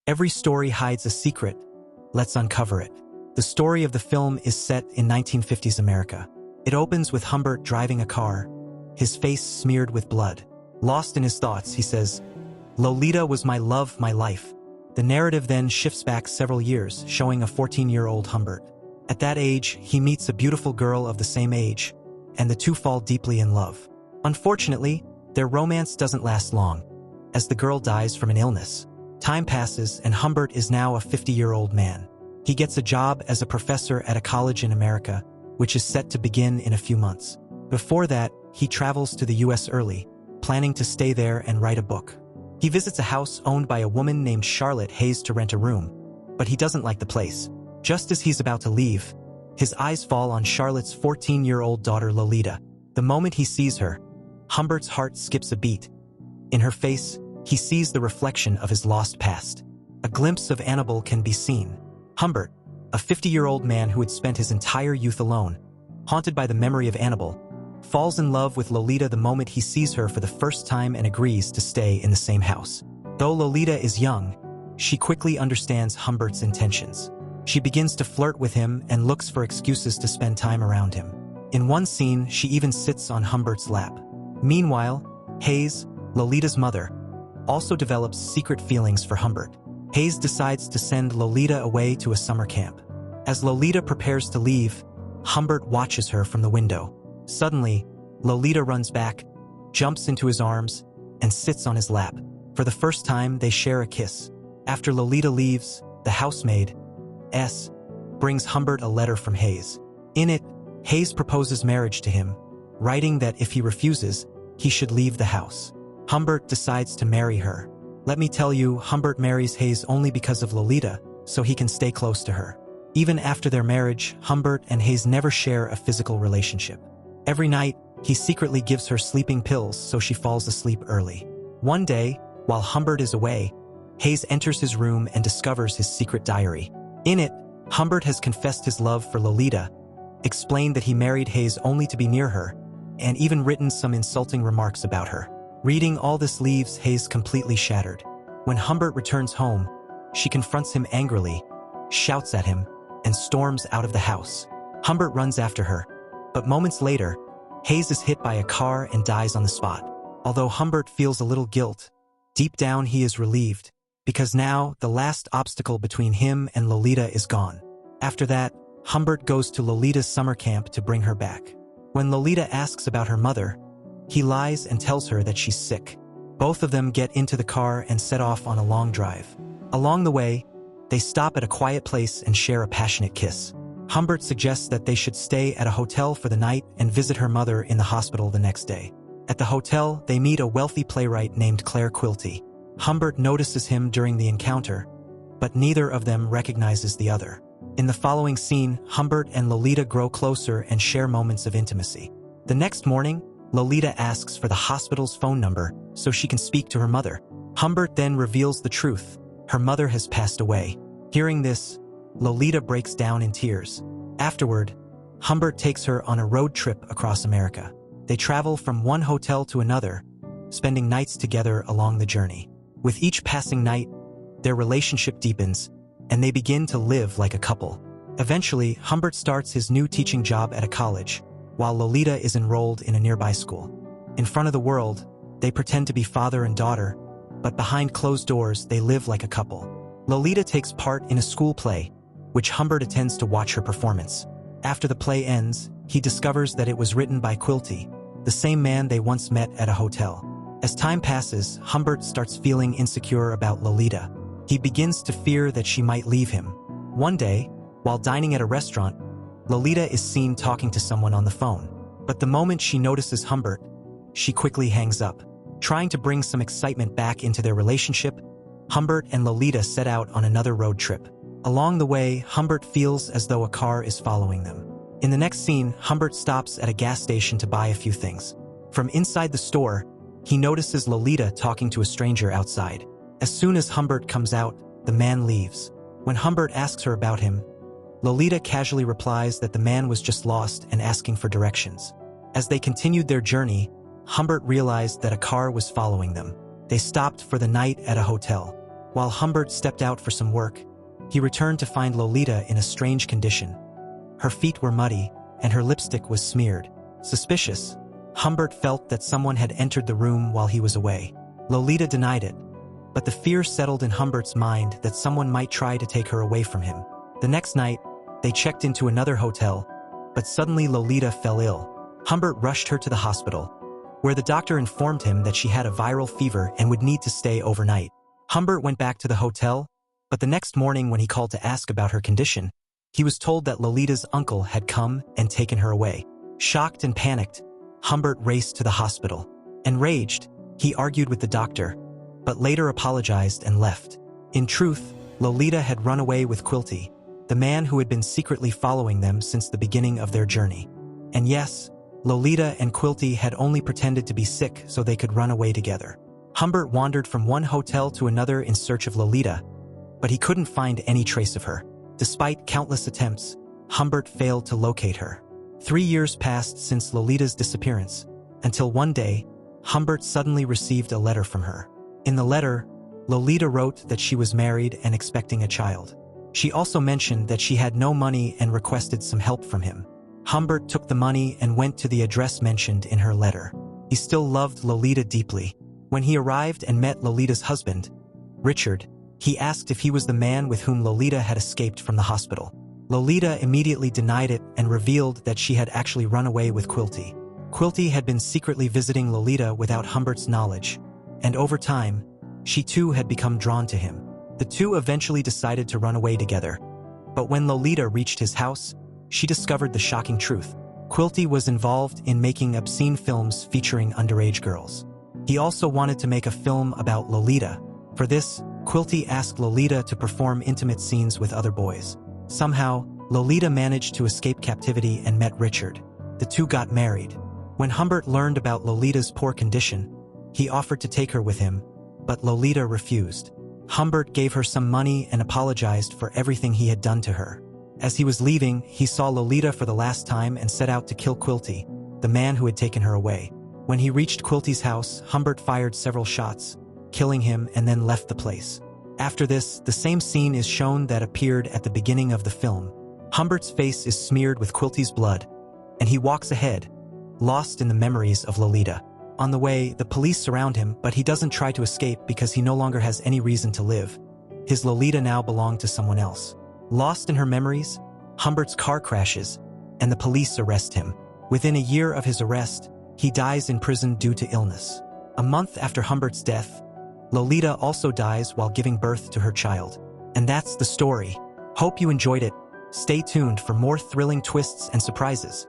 Every story hides a secret. Let's uncover it. The story of the film is set in 1950s America. It opens with Humbert driving a car, his face smeared with blood. Lost in his thoughts, he says, "Lolita was my love, my life." The narrative then shifts back several years, showing a 14-year-old Humbert. At that age, he meets a beautiful girl of the same age, and the two fall deeply in love. Unfortunately, their romance doesn't last long, as the girl dies from an illness. Time passes, and Humbert is now a 50-year-old man. He gets a job as a professor at a college in America, which is set to begin in a few months. Before that, he travels to the US early, planning to stay there and write a book. He visits a house owned by a woman named Charlotte Haze to rent a room, but he doesn't like the place. Just as he's about to leave, his eyes fall on Charlotte's 14-year-old daughter Lolita. The moment he sees her, Humbert's heart skips a beat. In her face, he sees the reflection of his lost past. A glimpse of Annabelle can be seen. Humbert, a 50-year-old man who had spent his entire youth alone, haunted by the memory of Annabelle, falls in love with Lolita the moment he sees her for the first time and agrees to stay in the same house. Though Lolita is young, she quickly understands Humbert's intentions. She begins to flirt with him and looks for excuses to spend time around him. In one scene, she even sits on Humbert's lap. Meanwhile, Haze, Lolita's mother, also develops secret feelings for Humbert. Haze decides to send Lolita away to a summer camp. As Lolita prepares to leave, Humbert watches her from the window. Suddenly, Lolita runs back, jumps into his arms, and sits on his lap. For the first time, they share a kiss. After Lolita leaves, the housemaid, S, brings Humbert a letter from Haze. In it, Haze proposes marriage to him, writing that if he refuses, he should leave the house. Humbert decides to marry her. Let me tell you, Humbert marries Haze only because of Lolita, so he can stay close to her. Even after their marriage, Humbert and Haze never share a physical relationship. Every night, he secretly gives her sleeping pills so she falls asleep early. One day, while Humbert is away, Haze enters his room and discovers his secret diary. In it, Humbert has confessed his love for Lolita, explained that he married Haze only to be near her, and even written some insulting remarks about her. Reading all this leaves Haze completely shattered. When Humbert returns home, she confronts him angrily, shouts at him, and storms out of the house. Humbert runs after her, but moments later, Haze is hit by a car and dies on the spot. Although Humbert feels a little guilt, deep down he is relieved, because now the last obstacle between him and Lolita is gone. After that, Humbert goes to Lolita's summer camp to bring her back. When Lolita asks about her mother, he lies and tells her that she's sick. Both of them get into the car and set off on a long drive. Along the way, they stop at a quiet place and share a passionate kiss. Humbert suggests that they should stay at a hotel for the night and visit her mother in the hospital the next day. At the hotel, they meet a wealthy playwright named Claire Quilty. Humbert notices him during the encounter, but neither of them recognizes the other. In the following scene, Humbert and Lolita grow closer and share moments of intimacy. The next morning, Lolita asks for the hospital's phone number so she can speak to her mother. Humbert then reveals the truth. Her mother has passed away. Hearing this, Lolita breaks down in tears. Afterward, Humbert takes her on a road trip across America. They travel from one hotel to another, spending nights together along the journey. With each passing night, their relationship deepens, and they begin to live like a couple. Eventually, Humbert starts his new teaching job at a college, while Lolita is enrolled in a nearby school. In front of the world, they pretend to be father and daughter, but behind closed doors, they live like a couple. Lolita takes part in a school play, which Humbert attends to watch her performance. After the play ends, he discovers that it was written by Quilty, the same man they once met at a hotel. As time passes, Humbert starts feeling insecure about Lolita. He begins to fear that she might leave him. One day, while dining at a restaurant, Lolita is seen talking to someone on the phone. But the moment she notices Humbert, she quickly hangs up. Trying to bring some excitement back into their relationship, Humbert and Lolita set out on another road trip. Along the way, Humbert feels as though a car is following them. In the next scene, Humbert stops at a gas station to buy a few things. From inside the store, he notices Lolita talking to a stranger outside. As soon as Humbert comes out, the man leaves. When Humbert asks her about him, Lolita casually replies that the man was just lost and asking for directions. As they continued their journey, Humbert realized that a car was following them. They stopped for the night at a hotel. While Humbert stepped out for some work, he returned to find Lolita in a strange condition. Her feet were muddy, and her lipstick was smeared. Suspicious, Humbert felt that someone had entered the room while he was away. Lolita denied it, but the fear settled in Humbert's mind that someone might try to take her away from him. The next night, they checked into another hotel, but suddenly Lolita fell ill. Humbert rushed her to the hospital, where the doctor informed him that she had a viral fever and would need to stay overnight. Humbert went back to the hotel, but the next morning when he called to ask about her condition, he was told that Lolita's uncle had come and taken her away. Shocked and panicked, Humbert raced to the hospital. Enraged, he argued with the doctor, but later apologized and left. In truth, Lolita had run away with Quilty, the man who had been secretly following them since the beginning of their journey. And yes, Lolita and Quilty had only pretended to be sick so they could run away together. Humbert wandered from one hotel to another in search of Lolita, but he couldn't find any trace of her. Despite countless attempts, Humbert failed to locate her. 3 years passed since Lolita's disappearance, until one day, Humbert suddenly received a letter from her. In the letter, Lolita wrote that she was married and expecting a child. She also mentioned that she had no money and requested some help from him. Humbert took the money and went to the address mentioned in her letter. He still loved Lolita deeply. When he arrived and met Lolita's husband, Richard, he asked if he was the man with whom Lolita had escaped from the hospital. Lolita immediately denied it and revealed that she had actually run away with Quilty. Quilty had been secretly visiting Lolita without Humbert's knowledge, and over time, she too had become drawn to him. The two eventually decided to run away together, but when Lolita reached his house, she discovered the shocking truth. Quilty was involved in making obscene films featuring underage girls. He also wanted to make a film about Lolita. For this, Quilty asked Lolita to perform intimate scenes with other boys. Somehow, Lolita managed to escape captivity and met Richard. The two got married. When Humbert learned about Lolita's poor condition, he offered to take her with him, but Lolita refused. Humbert gave her some money and apologized for everything he had done to her. As he was leaving, he saw Lolita for the last time and set out to kill Quilty, the man who had taken her away. When he reached Quilty's house, Humbert fired several shots, killing him and then left the place. After this, the same scene is shown that appeared at the beginning of the film. Humbert's face is smeared with Quilty's blood, and he walks ahead, lost in the memories of Lolita. On the way, the police surround him, but he doesn't try to escape because he no longer has any reason to live. His Lolita now belonged to someone else. Lost in her memories, Humbert's car crashes, and the police arrest him. Within a year of his arrest, he dies in prison due to illness. A month after Humbert's death, Lolita also dies while giving birth to her child. And that's the story. Hope you enjoyed it. Stay tuned for more thrilling twists and surprises.